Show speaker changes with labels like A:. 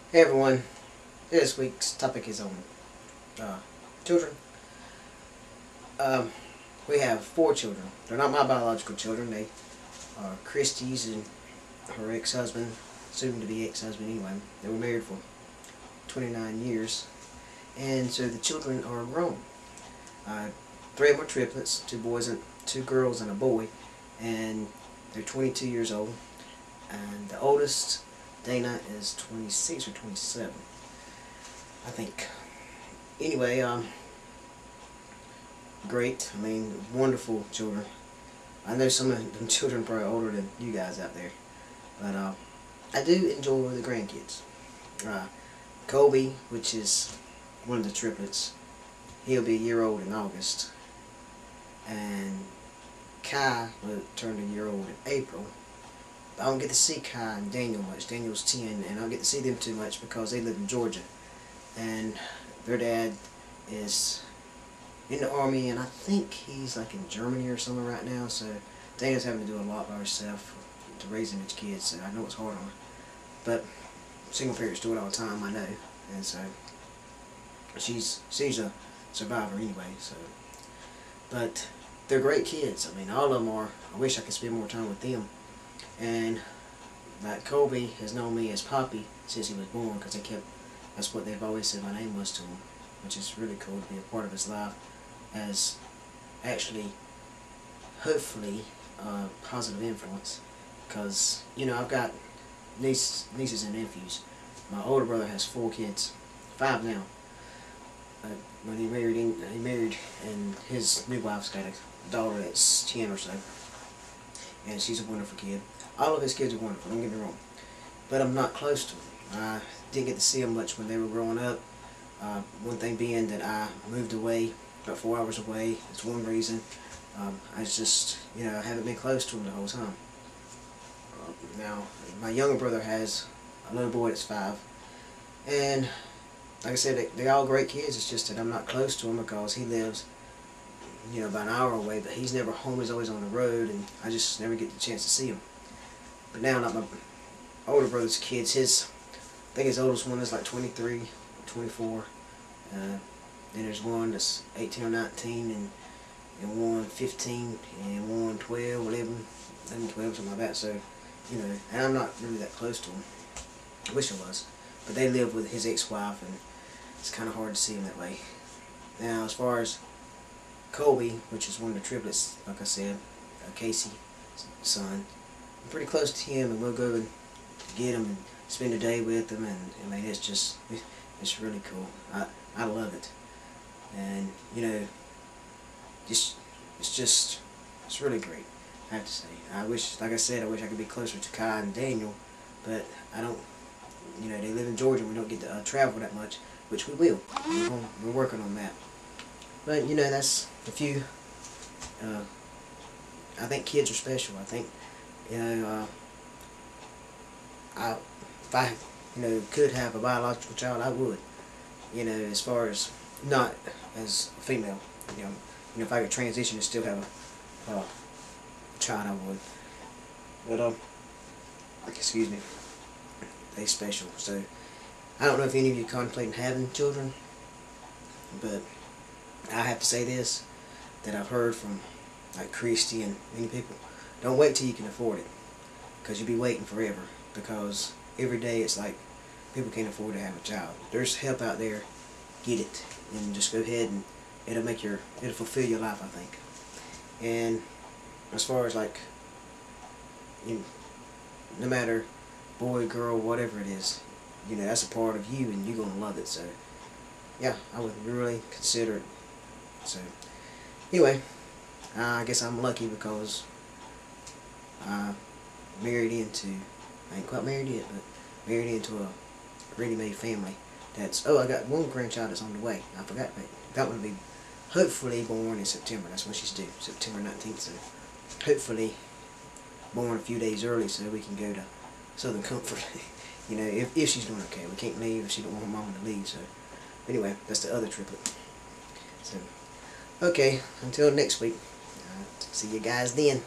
A: Hey everyone, this week's topic is on children. We have 4 children. They're not my biological children. They are Christy's and her ex-husband, soon to be ex-husband anyway. They were married for 29 years, and so the children are grown. 3 of them are triplets, 2 boys and 2 girls and a boy, and they're 22 years old. And the oldest, Dana, is 26 or 27, I think. Anyway, great. I mean, wonderful children. I know some of them children are probably older than you guys out there, but I do enjoy the grandkids. Colby, which is one of the triplets, he'll be a year old in August, and Kai will turn a year old in April. I don't get to see Kai and Daniel much. Daniel's 10, and I don't get to see them too much because they live in Georgia. And their dad is in the Army, and I think he's like in Germany or somewhere right now, so Daniel's having to do a lot by herself to raising his kids, so I know it's hard on her. But single parents do it all the time, I know, and so she's a survivor anyway, so. But they're great kids. I mean, all of them are. I wish I could spend more time with them. And like Colby has known me as Poppy since he was born, because that's what they've always said my name was to him, which is really cool to be a part of his life as actually, hopefully, a positive influence. Because, you know, I've got nieces and nephews. My older brother has 4 kids, 5 now. When he married, and his new wife's got a daughter that's 10 or so, and she's a wonderful kid. All of his kids are wonderful, don't get me wrong. But I'm not close to them. I didn't get to see them much when they were growing up. One thing being that I moved away, about 4 hours away. That's one reason. I just, you know, I haven't been close to them the whole time. Now, my younger brother has a little boy that's 5. And, like I said, they're all great kids. It's just that I'm not close to him because he lives, you know, about an hour away, but he's never home. He's always on the road, and I just never get the chance to see him. But now, like my older brother's kids, I think his oldest one is like 23, 24. Then there's one that's 18 or 19, and one 15, and one 12, 11, 12, something like that. So, you know, and I'm not really that close to him. I wish I was. But they live with his ex-wife, and it's kind of hard to see him that way. Now, as far as Colby, which is one of the triplets, like I said, Casey's son, I'm pretty close to him, and we'll go and get him and spend a day with him, and I mean, it's really cool. I love it, and you know, it's really great. I have to say, I wish, like I said, I wish I could be closer to Kai and Daniel, but I don't. You know, they live in Georgia, and we don't get to travel that much, which we will. We're working on that. But, you know, that's a few. I think kids are special. I think, you know, if I, you know, could have a biological child, I would. You know, as far as not as a female. You know, if I could transition and still have a child, I would. But, excuse me. They special. So, I don't know if any of you are contemplating having children, but I have to say this, that I've heard from like Christy and many people: don't wait till you can afford it, because you'll be waiting forever, because every day it's like people can't afford to have a child. There's help out there. Get it, and just go ahead, and it'll fulfill your life, I think. And as far as like, no matter boy, girl, whatever it is, you know, that's a part of you, and you're gonna love it. So yeah, I would really consider it. So anyway, I guess I'm lucky because I ain't quite married yet, but married into a ready-made family. I got one grandchild that's on the way. I forgot that one will be hopefully born in September. That's when she's due, September 19th. So hopefully born a few days early so we can go to Southern Comfort. You know, if she's doing okay. We can't leave if she don't want her mama to leave. So anyway, that's the other triplet. So okay, until next week. See you guys then.